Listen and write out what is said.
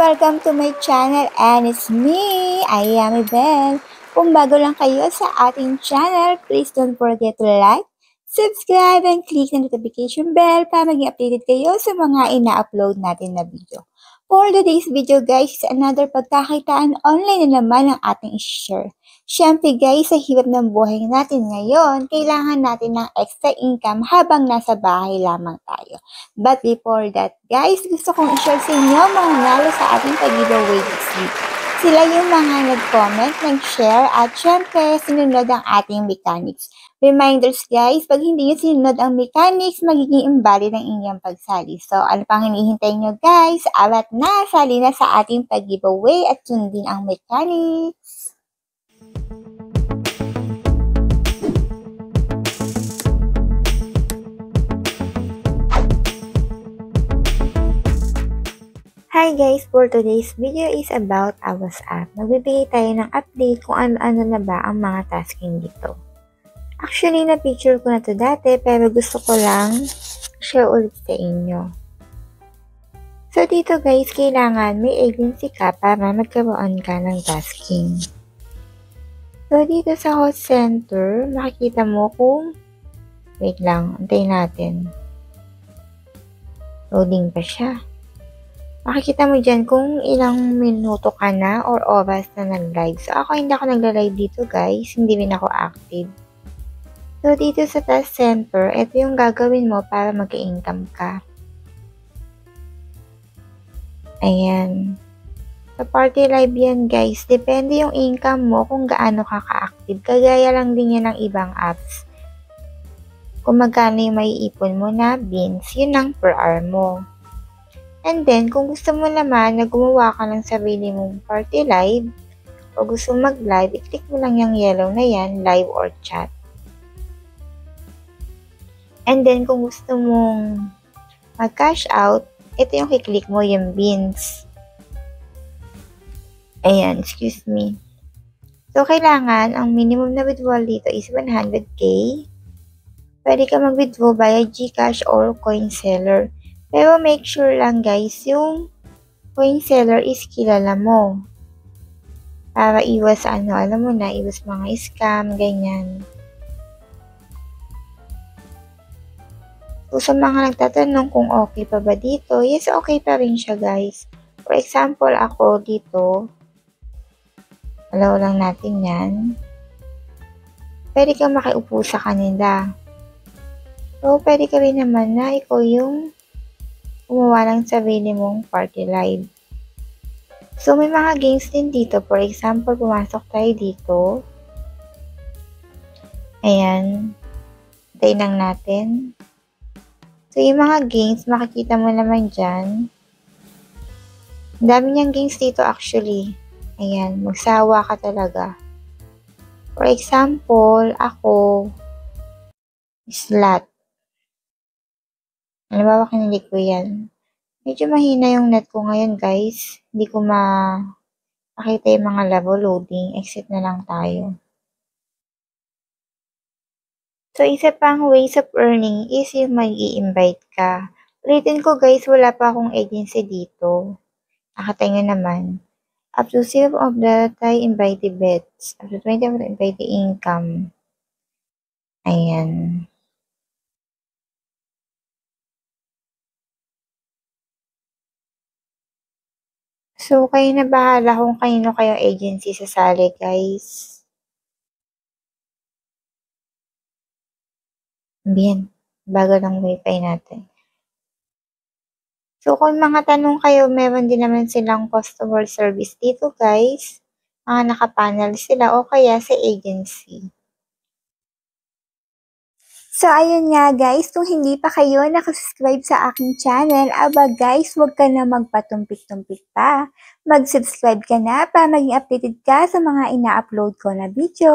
Welcome to my channel and it's me, Ayami Bell. Kung bago lang kayo sa ating channel, please don't forget to like, subscribe, and click the notification bell para maging updated kayo sa mga ina-upload natin na video. For today's video guys, is another pagkakitaan online na naman ang ating i-share. Siyempre guys, sa hirap ng buhay natin ngayon, kailangan natin ng extra income habang nasa bahay lamang tayo. But before that guys, gusto kong i-share sa inyo mga nanalo sa ating pag-giveaway this week. Sila yung mga nag-comment, nag-share, at syempre sinunod ang ating mechanics. Reminders guys, pag hindi nyo sinunod ang mechanics, magiging invalid ang inyong pagsali. So ano pang hinihintay nyo guys? Alat na, sali na sa ating pag-giveaway at sundin ang mechanics. Hi guys! For today's video is about our WhatsApp. Magbibigay tayo ng update kung ano-ano na ba ang mga tasking dito. Actually, na-picture ko na to dati pero gusto ko lang share ulit sa inyo. So dito guys, kailangan may agency ka para magkaroon ka ng tasking. So dito sa host center, makikita mo kung wait lang, antayin natin. Loading pa siya. Makikita mo dyan kung ilang minuto ka na or oras na nag-live. So, ako hindi ako nagla-live dito guys. Hindi rin ako active. So, dito sa task center, ito yung gagawin mo para mag-income ka. Ayan. Sa party live yan guys. Depende yung income mo kung gaano ka ka-active. Kagaya lang din yan ng ibang apps. Kung magkano yung maiipon mo na beans, yun ang per hour mo. And then, kung gusto mo naman na gumawa ka ng sarili mong party live, o gusto mag-live, i-click mo lang yung yellow na yan, live or chat. And then, kung gusto mong mag-cash out, ito yung i-click mo, yung beans. Ayan, excuse me. So, kailangan, ang minimum na withdrawal dito is 100k. Pwede ka mag-withdraw via GCash or CoinSeller. Pero make sure lang guys, yung coin seller is kilala mo. Para iwas alam mo na, iwas mga scam, ganyan. So sa mga nagtatanong kung okay pa ba dito, yes, okay pa rin siya guys. For example, ako dito, allow lang natin yan. Pwede kang makiupo sa kanila. So pwede ka rin naman na ikaw yung gumawa ng sarili mong party live. So, may mga games din dito. For example, pumasok tayo dito. Ayan. Tayo lang natin. So, yung mga games, makikita mo naman dyan. Ang dami niyang games dito actually. Ayan. Magsawa ka talaga. For example, ako, slot. Halimbawa, kinili ko yan. Medyo mahina yung net ko ngayon, guys. Hindi ko makita yung mga labo loading. Exit na lang tayo. So, isa pang ways of earning is yung mag-i-invite ka. Ulitin ko, guys, wala pa akong agency dito. Nakatay nga naman. Up to 0 of the invited bets. Up to 20 of the invited income. Ayan. So, kayo na bahala kung kanino kayo agency sasali, guys. Bien, bago ng wifi natin. So, kung mga tanong kayo, meron din naman silang customer service dito, guys. Mga nakapanel sila o kaya sa agency. So, ayun nga guys, kung hindi pa kayo nakasubscribe sa aking channel, aba guys, huwag ka na magpatumpik-tumpik pa. Mag-subscribe ka na para maging updated ka sa mga ina-upload ko na video.